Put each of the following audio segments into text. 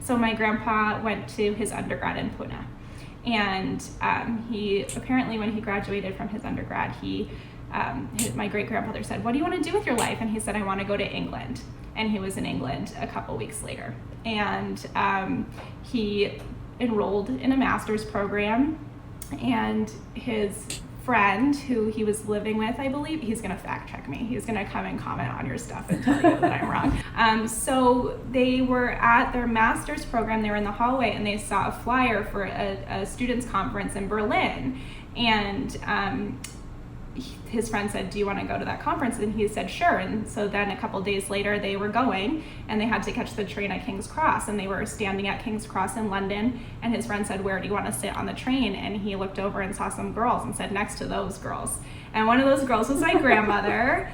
So my grandpa went to his undergrad in Pune. And he apparently, when he graduated from his undergrad, my great-grandfather said, "What do you want to do with your life?" And he said, "I want to go to England." And he was in England a couple weeks later. And he enrolled in a master's program, and his friend who he was living with, I believe, he's going to fact check me. He's going to come and comment on your stuff and tell you that I'm wrong. So they were at their master's program, they were in the hallway, and they saw a flyer for a students conference in Berlin. And his friend said, "Do you want to go to that conference?" And he said, "Sure." And so then a couple days later they were going, and they had to catch the train at King's Cross, and they were standing at King's Cross in London, and his friend said, "Where do you want to sit on the train?" And he looked over and saw some girls and said, "Next to those girls." And one of those girls was my grandmother.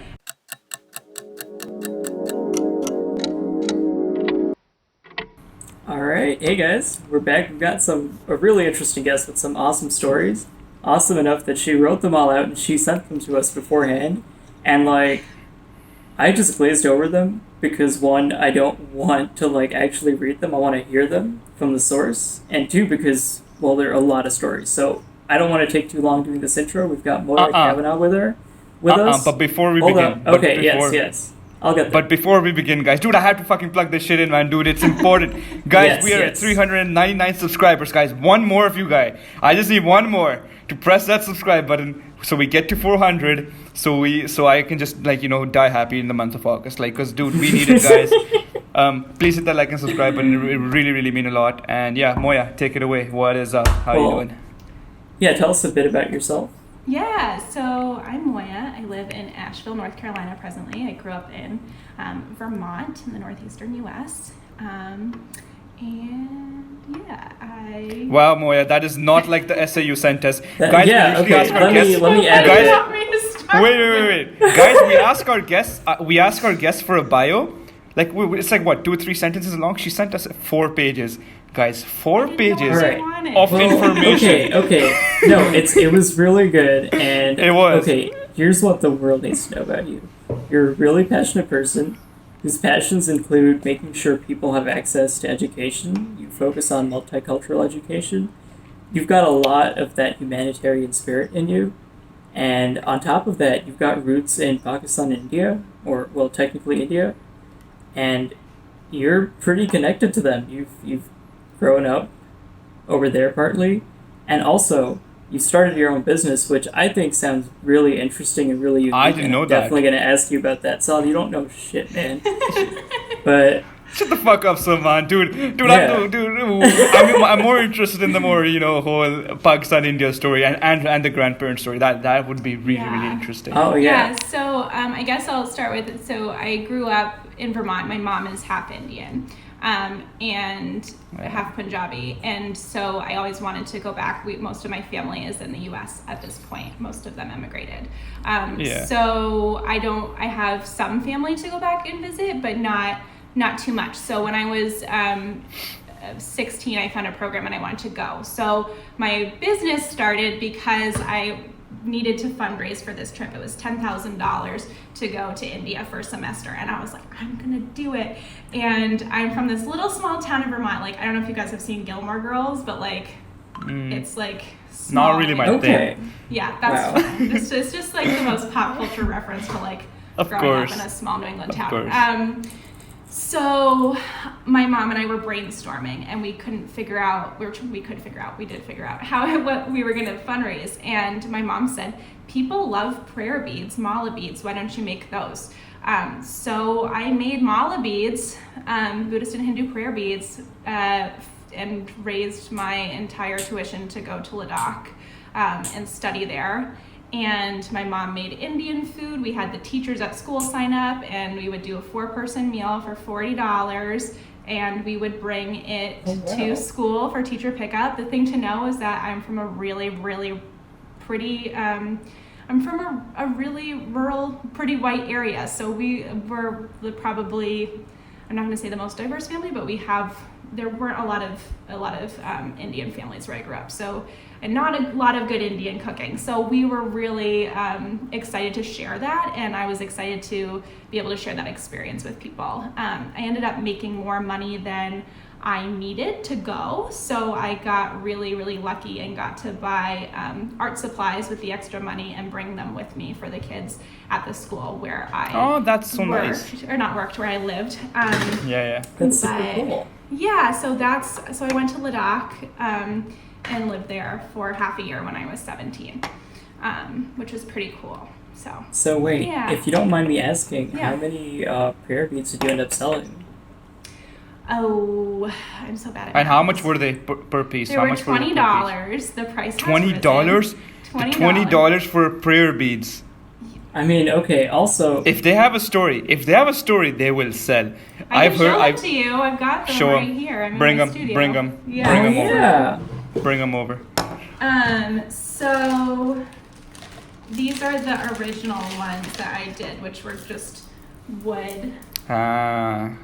All right, hey guys, we're back. We've got a really interesting guest with some awesome stories. Awesome enough that she wrote them all out and she sent them to us beforehand. And I just glazed over them because one, I don't want to actually read them. I want to hear them from the source. And two, because, well, there are a lot of stories. So I don't want to take too long doing this intro. We've got Moya Kavanaugh with us. But before we Hold begin... on. Okay, yes. I'll get there. But before we begin, guys, dude, I have to fucking plug this shit in, man, dude. It's important. Guys, we are at 399 subscribers, guys. One more of you guys. I just need one more to press that subscribe button so we get to 400 so I can just die happy in the month of August, because dude, we need it, guys. Please hit that like and subscribe button. It really, really mean a lot. And yeah, Moya, take it away. What is up? How are you doing? Yeah, tell us a bit about yourself. Yeah, so I'm Moya. I live in Asheville, North Carolina presently. I grew up in Vermont in the northeastern U.S. And yeah, Wow, Moya, that is not like the essay you sent us. Guys, let me add guys, wait. Guys, we ask our guests for a bio. It's what, 2 or 3 sentences long? She sent us 4 pages. Guys, 4 pages of information. Okay. No, it was really good, and it was. Okay, here's what the world needs to know about you. You're a really passionate person whose passions include making sure people have access to education. You focus on multicultural education. You've got a lot of that humanitarian spirit in you, and on top of that, you've got roots in Pakistan and India, or, well, technically India, and you're pretty connected to them. You've grown up over there partly, and also you started your own business, which I think sounds really interesting and really unique. I didn't know that. I'm definitely going to ask you about that. Sal, you don't know shit, man. But shut the fuck up, Salman, dude. Yeah. I'm more interested in the more whole Pakistan India story and the grandparent story. That would be really really interesting. Oh yeah. So I guess I'll start with. So I grew up in Vermont. My mom is half Indian. And half Punjabi, and so I always wanted to go back. Most of my family is in the U.S. at this point. Most of them emigrated. So I have some family to go back and visit, but not too much. So when I was 16, I found a program and I wanted to go. So my business started because I needed to fundraise for this trip. It was $10,000 to go to India for a semester, and I was like, I'm gonna do it. And I'm from this little small town in Vermont. I don't know if you guys have seen Gilmore Girls, but it's small. Not really my thing. Yeah, that's fine. It's just the most pop culture reference to growing up in a small New England town. So my mom and I were brainstorming, and we did figure out what we were going to fundraise. And my mom said, people love prayer beads, mala beads. Why don't you make those? So I made mala beads, Buddhist and Hindu prayer beads, and raised my entire tuition to go to Ladakh and study there. And my mom made Indian food. We had the teachers at school sign up, and we would do a 4-person meal for $40, and we would bring it to school for teacher pickup. The thing to know is that I'm from a really, really pretty, I'm from a really rural, pretty white area. So we were probably, I'm not going to say the most diverse family, but there weren't a lot of Indian families where I grew up. So, and not a lot of good Indian cooking. So we were really excited to share that, and I was excited to be able to share that experience with people. I ended up making more money than I needed to go. So I got really, really lucky and got to buy art supplies with the extra money and bring them with me for the kids at the school where I that's so worked, nice. or not worked, where I lived. Yeah. That's super But- cool. Yeah, so I went to Ladakh and lived there for half a year when I was 17, which was pretty cool. So wait, Yeah. if you don't mind me asking, Yeah. how many prayer beads did you end up selling? Oh, I'm so bad at And how math. much were they per piece? They How were much were they per piece? $20. The price has $20? risen. $20 for prayer beads. I mean, okay, also, If they have a story, they will sell. I can show them I've to you. I've got them Show right 'em. here. I'm in Bring my 'em. studio. Bring 'em. Yeah. Bring oh 'em over. yeah. bring them over. So these are the original ones that I did, which were just wood. And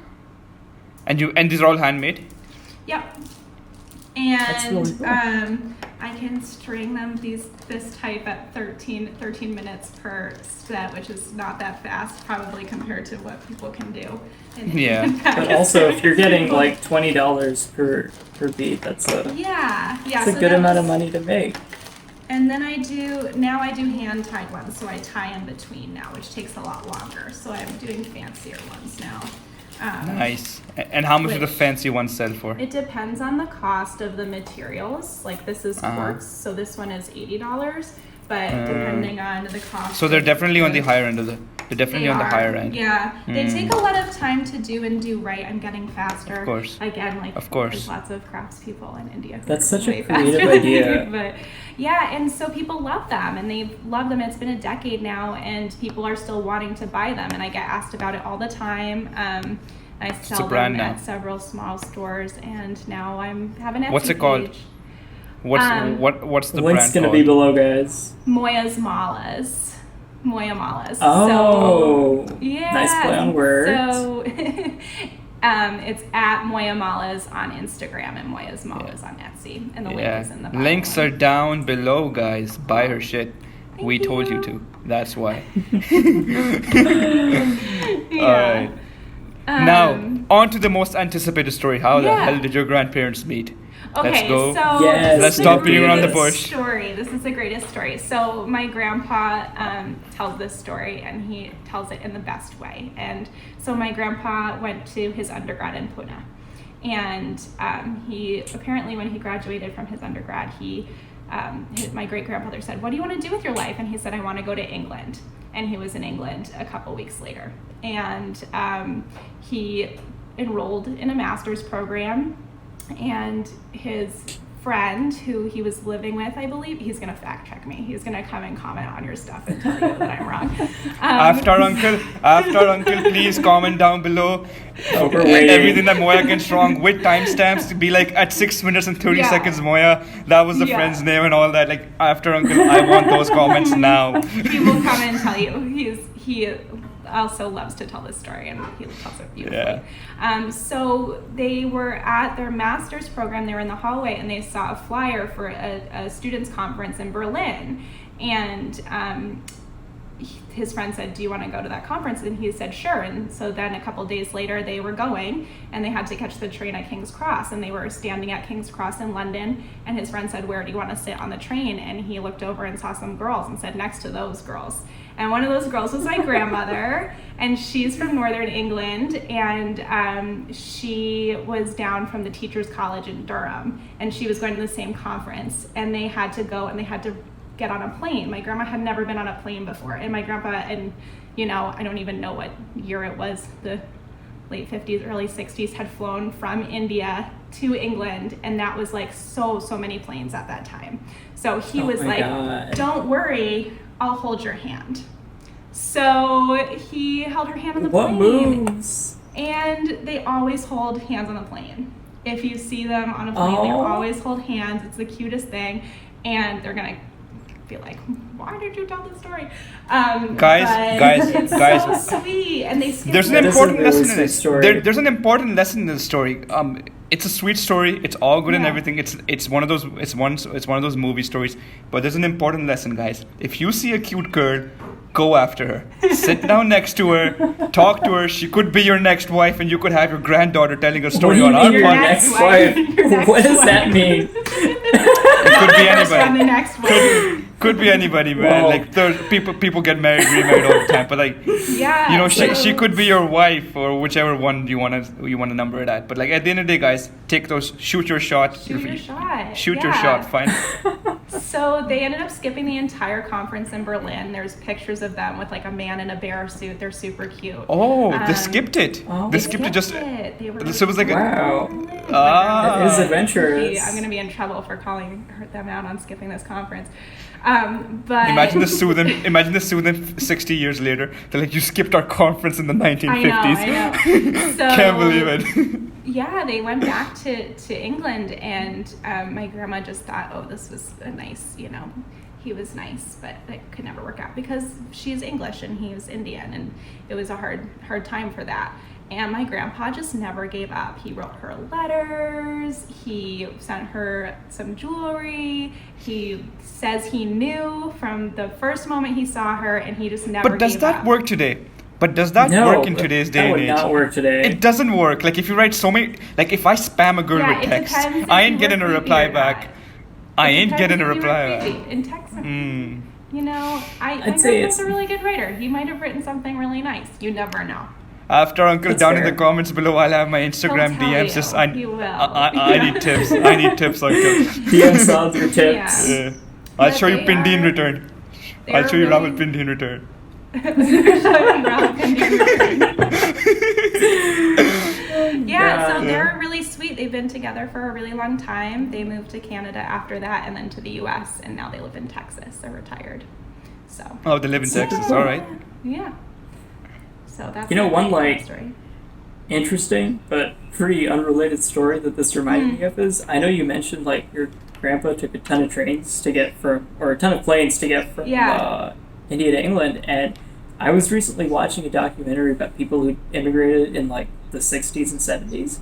these are all handmade? Yep. That's And really cool. I can string them this type at 13 minutes per set, which is not that fast, probably compared to what people can do. Yeah. But also, if you're getting like $20 per bead, that's a yeah, good that amount of was- money to make. And then I do hand tied ones, so I tie in between now, which takes a lot longer. So I'm doing fancier ones now. Nice. And how much do the Which- fancy ones sell for? It depends on the cost of the materials. Like this is quartz, so this one is $80. But depending on the cost. So they're of definitely on the the- higher end of the. They're definitely They on the are. higher end. Yeah, they take a lot of time to do and do right. I'm getting faster. Of course. Again, like Of course. there's lots of craftspeople in India. who That's are such a way faster creative than idea. me, But yeah, and so people love them, and they love them. It's been a decade now, and people are still wanting to buy them, and I get asked about it all the time. I sell brand them now. at several small stores, and now I'm having an What's Etsy it called? page. What's the Link's brand gonna called? be below, guys. Moya's Malas. Moya Malas. Oh, So, yeah. nice play on words. So it's at Moya Malas on Instagram and Moya's Malas on Etsy. And the link is in the bio. Links are down below, guys. Buy her shit. Thank We told you you. to. That's why. Yeah. Alright. Now, on to the most anticipated story. How the Yeah. hell did your grandparents meet? Okay, Let's go. so Yes, this Let's is stop the beating around the greatest bush. Story. This is the greatest story. So my grandpa tells this story, and he tells it in the best way. And so my grandpa went to his undergrad in Pune, and he apparently, when he graduated from his undergrad, my great grandfather said, "What do you want to do with your life?" And he said, "I want to go to England." And he was in England a couple weeks later, and he enrolled in a master's program. And his friend, who he was living with, I believe, he's going to fact check me. He's going to come and comment on your stuff and tell you that I'm wrong. After uncle, please comment down below. Oh, we're waiting. Everything that Moya gets wrong with timestamps to be like at 6 minutes and 30 Yeah. seconds, Moya. That was the Yeah. friend's name and all that. Like, after uncle, I want those comments now. He will come and tell you. He also loves to tell this story, and he tells it beautifully. Yeah. So they were at their master's program. They were in the hallway, and they saw a flyer for a students' conference in Berlin. And his friend said, "Do you want to go to that conference?" And he said, "Sure." And so then a couple days later, they were going, and they had to catch the train at King's Cross. And they were standing at King's Cross in London. And his friend said, "Where do you want to sit on the train?" And he looked over and saw some girls and said, "Next to those girls." And one of those girls was my grandmother, and she's from Northern England, and she was down from the Teachers College in Durham, and she was going to the same conference, and they had to go, and they had to get on a plane. My grandma had never been on a plane before, and my grandpa, and I don't even know what year it was, the late 50s, early 60s, had flown from India to England, and that was like so many planes at that time. So he was my like, God. "Don't worry, I'll hold your hand." So he held her hand on the What plane. moves? And they always hold hands on the plane. If you see them on a plane, they Oh. always hold hands. It's the cutest thing. And they're going to be like, "Why did you tell this story?" Guys, it's so sweet. And they skip There's an That is a important really lesson in sweet it. story. There's an important lesson in the story. It's a sweet story. It's all good and Yeah. everything. It's one of those movie stories. But there's an important lesson, guys. If you see a cute girl, go after her. Sit down next to her, talk to her. She could be your next wife, and you could have your granddaughter telling a What do story you on mean our your podcast. next Your wife? next What does wife. that mean? It could be On the anybody. next one. Could be anybody, man. Well- Like there's people get married, remarried all the time. But like, Yeah. you know, so- she could be your wife or whichever one you wanna number it at. But like at the end of the day, guys, take those, shoot your shot. Shoot your shot. Shoot your Yeah. shot. Fine. So they ended up skipping the entire conference in Berlin. There's pictures of them with like a man in a bear suit. They're super cute. Oh, they Um, skipped it. Oh. They skipped it just. They were So it was like a- Wow. Ah. That is adventurous. I'm gonna be in trouble for calling them out on skipping this conference. But Imagine the Sudan 60 years later. They're like, you skipped our conference in the 1950s. I know. So, Can't believe it. Yeah, they went back to England, and my grandma just thought, oh, this was a nice, he was nice, but it could never work out because she's English and he was Indian, and it was a hard time for that. And my grandpa just never gave up. He wrote her letters. He sent her some jewelry. He says he knew from the first moment he saw her, and he just never But does gave that up. work today? But does that No, work in today's day that and would age? not work today. It doesn't work. Like if you write so many, like if I spam a girl Yeah, with it text, depends if I you ain't getting a were reply creepy or back. not. I It ain't depends getting a if you were reply back. creepy. And text him. Mm. My I'd say grandpa's it's- a really good writer. He might have written something really nice. You never know. After Uncle, That's down in fair. the comments below, I'll have my Instagram tell DMs. you. Just He will. I need tips. I need tips, Uncle. DM sounds your tips. Yeah. Yeah. I'll But show you they Pindi in are- return. they're I'll show you really- Rawalpindi in return. Yeah, so God. they're really sweet. They've been together for a really long time. They moved to Canada after that and then to the US, and now they live in Texas. They're retired. So, Oh, they live in Texas. cool. All right. yeah. So that's You know, my one, like- story. Interesting, but pretty unrelated story that this reminded me of is I know you mentioned like your grandpa took a ton of trains to get from, or a ton of planes to get from Yeah. India to England, and I was recently watching a documentary about people who immigrated in like the 60s and 70s,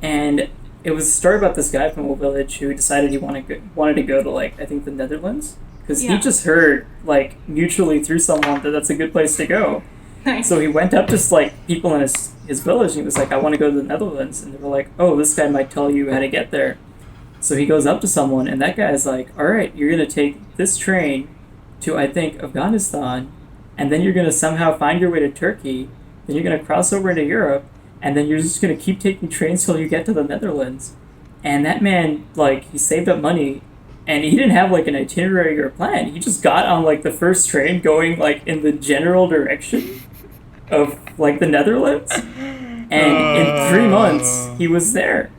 and it was a story about this guy from a village who decided he wanted to go to like I think the Netherlands because he Yeah. just heard like mutually through someone that that's a good place to go. Nice. So he went up to like people in his village and he was like, I want to go to the Netherlands. And they were like, oh, this guy might tell you how to get there. So he goes up to someone and that guy's like, all right, you're going to take this train to, I think, Afghanistan. And then you're going to somehow find your way to Turkey. Then you're going to cross over into Europe. And then you're just going to keep taking trains till you get to the Netherlands. And that man, like, he saved up money. And he didn't have like an itinerary or a plan. He just got on like the first train going like in the general direction of like the Netherlands, and in 3 months he was there.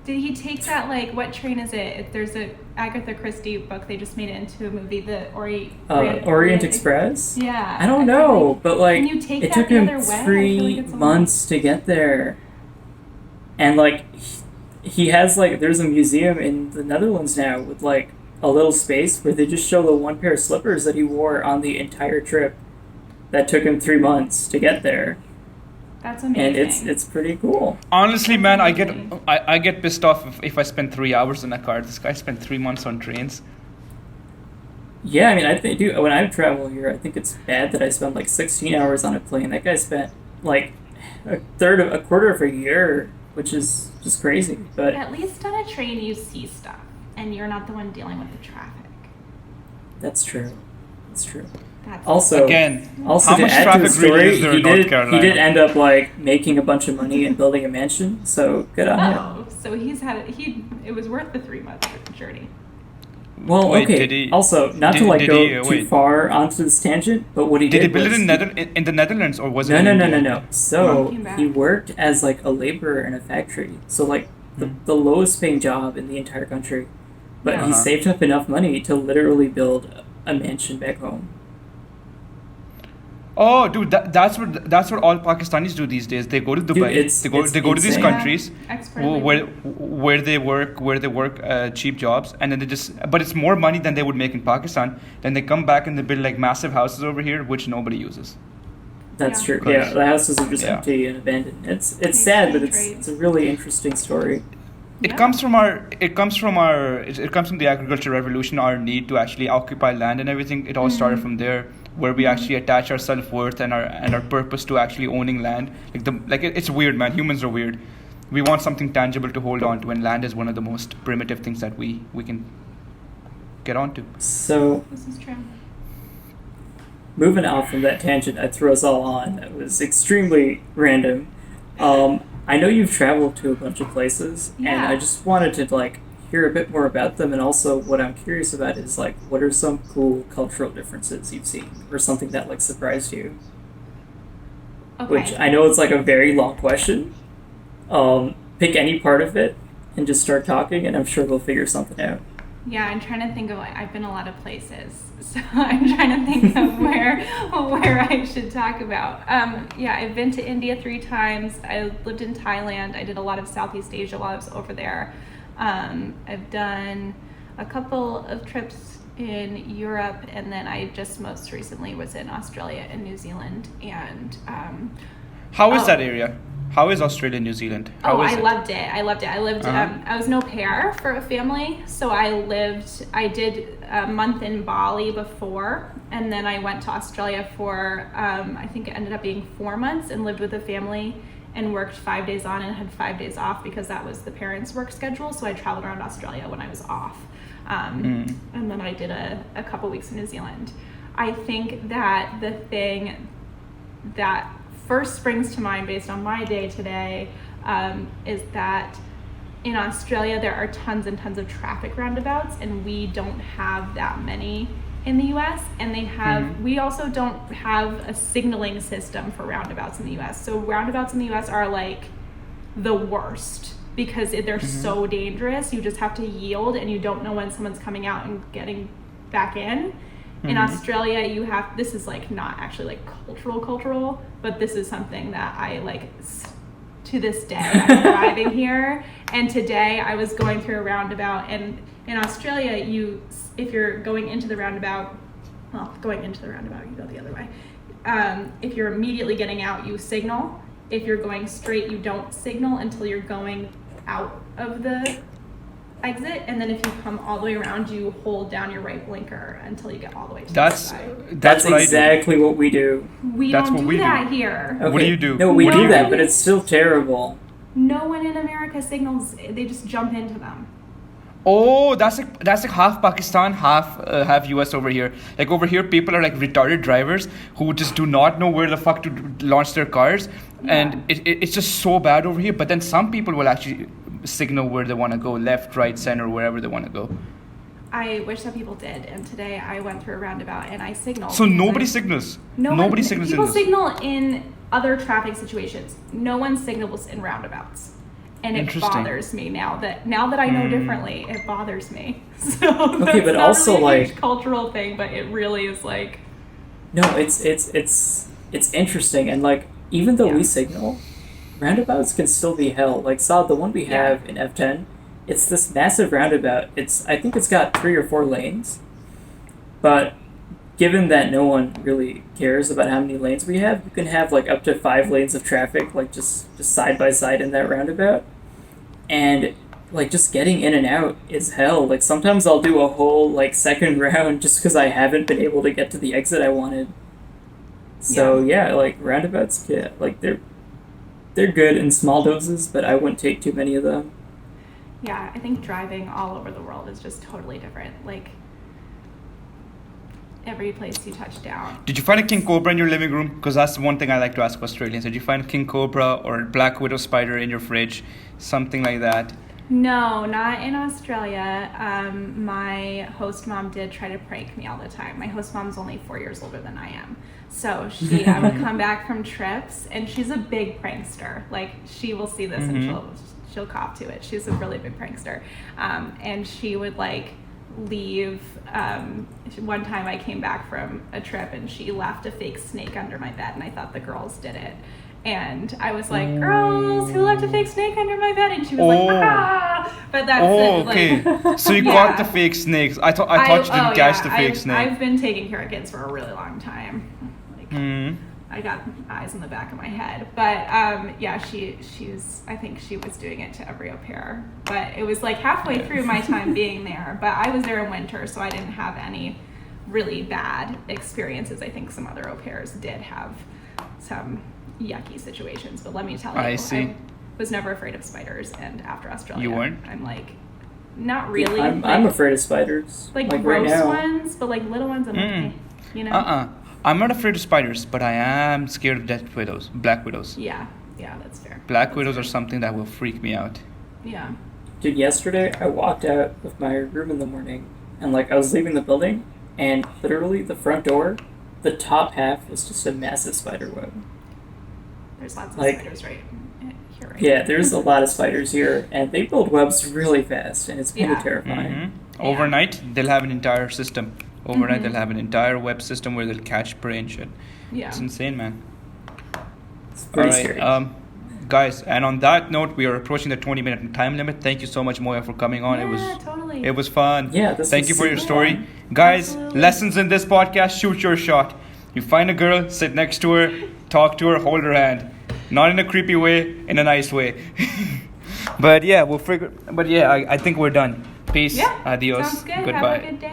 Did he take that, like, what train is it? There's a Agatha Christie book. They just made it into a movie, the Orient Express. Yeah. I don't feel know, like- but like Can you take it that took the him other way? I feel 3 like it's a months to get there, and like he has like there's a museum in the Netherlands now with like a little space where they just show the one pair of slippers that he wore on the entire trip. That took him 3 months to get there. That's amazing. And it's pretty cool. Honestly, man, I Amazing. get pissed off if I spend 3 hours in a car. This guy spent 3 months on trains. Yeah, I mean, I think when I travel here, I think it's bad that I spend like 16 hours on a plane. That guy spent like a quarter of a year, which is just crazy. But At least on a train, you see stuff, and you're not the one dealing with the traffic. that's true. That's true. That's Also, Again, also how to much add to traffic the story, really is there he in North did Carolina? he did end up like making a bunch of money and building a mansion. So good on him. Oh, so it was worth the 3 month journey. Well, Wait, okay. did he- Also, not did- to like did go he- too wait. far onto this tangent, but what he Did did he build was it in the Netherlands or was it No, in no, no, no, India? no. So Came back. he worked as like a laborer in a factory. So like the lowest paying job in the entire country, but he Uh-huh. saved up enough money to literally build a mansion back home. Oh, dude, that's what all Pakistanis do these days. They go to Dubai. it's- they go it's to these insane. countries Expert where they work cheap jobs, and then but it's more money than they would make in Pakistan. Then they come back and they build like massive houses over here, which nobody uses. That's Yeah. true. Yeah, the houses are just Yeah. empty and abandoned. It's Makes sad, but sense, it's right? it's a really interesting story. It Yeah. comes from the agricultural revolution, our need to actually occupy land and everything. It all started from there. where we actually attach our self-worth and our purpose to actually owning land. It's weird, man. Humans are weird. We want something tangible to hold on to, and land is one of the most primitive things that we can get onto. So, This is true. moving off from that tangent I threw us all on, that was extremely random. I know you've traveled to a bunch of places, and Yeah. I just wanted to like hear a bit more about them, and also what I'm curious about is like, what are some cool cultural differences you've seen, or something that like surprised you? Okay. Which I know it's like a very long question. Pick any part of it and just start talking, and I'm sure we'll figure something out. Yeah, I'm trying to think of I've been a lot of places, so I'm trying to think of where I should talk about. Yeah, I've been to India 3 times. I lived in Thailand. I did a lot of Southeast Asia while I was over there. I've done a couple of trips in Europe, and then I just most recently was in Australia and New Zealand. And How is that area? How is Australia and New Zealand? How is I it? loved it. I loved it. I lived. I was an au pair for a family, so I did a month in Bali before, and then I went to Australia for I think it ended up being 4 months, and lived with a family and worked 5 days on and had 5 days off because that was the parents' work schedule. So I traveled around Australia when I was off, and then I did a couple weeks in New Zealand. I think that the thing that first springs to mind based on my day today is that in Australia there are tons and tons of traffic roundabouts, and we don't have that many in the US, and we also don't have a signaling system for roundabouts in the US. So roundabouts in the US are like the worst because they're so dangerous. You just have to yield, and you don't know when someone's coming out and getting back in. In Australia, this is like not actually like cultural, but this is something that I like to this day. I'm driving here, and today I was going through a roundabout, and in Australia, if you're going into the roundabout, you go the other way. If you're immediately getting out, you signal. If you're going straight, you don't signal until you're going out of the exit, and then if you come all the way around, you hold down your right blinker until you get all the way to the side. That's what exactly what we do. We don't do that here. Okay. What do you do? No, we What do you that, but it's still terrible. No one in America signals. They just jump into them. Oh, that's like half Pakistan, half US over here. Like over here, people are like retarded drivers who just do not know where the fuck to launch their cars, and it's just so bad over here. But then some people will actually signal where they want to go, left, right, center, wherever they want to go. I wish that people did, and today I went through a roundabout and I signaled. So nobody signals. Nobody signals. People in this. signal in other traffic situations. No one signals in roundabouts. And it bothers me now that I know differently. It bothers me. So Okay, but not also really a like huge cultural thing, but it really is like. no, it's interesting, and like even though we signal, roundabouts can still be hell. Like Saad, the one we have in F10, it's this massive roundabout. I think it's got 3 or 4 lanes, but given that no one really cares about how many lanes we have, you can have like up to 5 lanes of traffic, like just side by side in that roundabout. And like just getting in and out is hell. Like sometimes I'll do a whole like second round just because I haven't been able to get to the exit I wanted. So like roundabouts, like they're good in small doses, but I wouldn't take too many of them. Yeah, I think driving all over the world is just totally different. Like every place you touch down. Did you find a king cobra in your living room? Because that's one thing I like to ask Australians. Did you find a king cobra or black widow spider in your fridge? Something like that? No, not in Australia. My host mom did try to prank me all the time. My host mom's only 4 years older than I am. So I would come back from trips, and she's a big prankster. Like, she will see this and she'll cop to it. She's a really big prankster. And she would like leave. One time I came back from a trip and she left a fake snake under my bed, and I thought the girls did it. And I was like, girls, who left a fake snake under my bed? And she was like, ah! But that's it. Okay. Like, So you caught the fake snakes. I thought you didn't catch the fake snake. I've been taking care of kids for a really long time. Like, I got eyes in the back of my head. But she's, I think she was doing it to every au pair. But it was like halfway through my time being there. But I was there in winter, so I didn't have any really bad experiences. I think some other au pairs did have some yucky situations, but let me tell you, I see. I was never afraid of spiders, and after Australia, You weren't? I'm like, not really. I'm afraid of spiders. Like right gross now. ones, but like little ones, I'm like, eh, you know? I'm not afraid of spiders, but I am scared of death widows, black widows. Yeah, that's fair. Black widows are something that will freak me out. Yeah. Dude, yesterday I walked out of my room in the morning, and like I was leaving the building, and literally the front door, the top half was just a massive spider web. There's lots of Like- spiders here, right? Yeah, there's a lot of spiders here, and they build webs really fast, and it's kind of Yeah. terrifying. Mm-hmm. Overnight, they'll have an entire system. Overnight, Mhm. they'll have an entire web system where they'll catch prey and shit. Yeah. It's insane, man. It's pretty All right, scary. guys, and on that note, we are approaching the 20-minute time limit. Thank you so much, Moya, for coming on. Yeah, totally. It was fun. Yeah, this Thank was you for your super story. fun. Guys, Absolutely. lessons in this podcast, shoot your shot. You find a girl, sit next to her, talk to her, hold her hand. Not in a creepy way, in a nice way. But yeah, I think we're done. Peace. Yeah. Adios. Sounds good. Goodbye. Have a good day.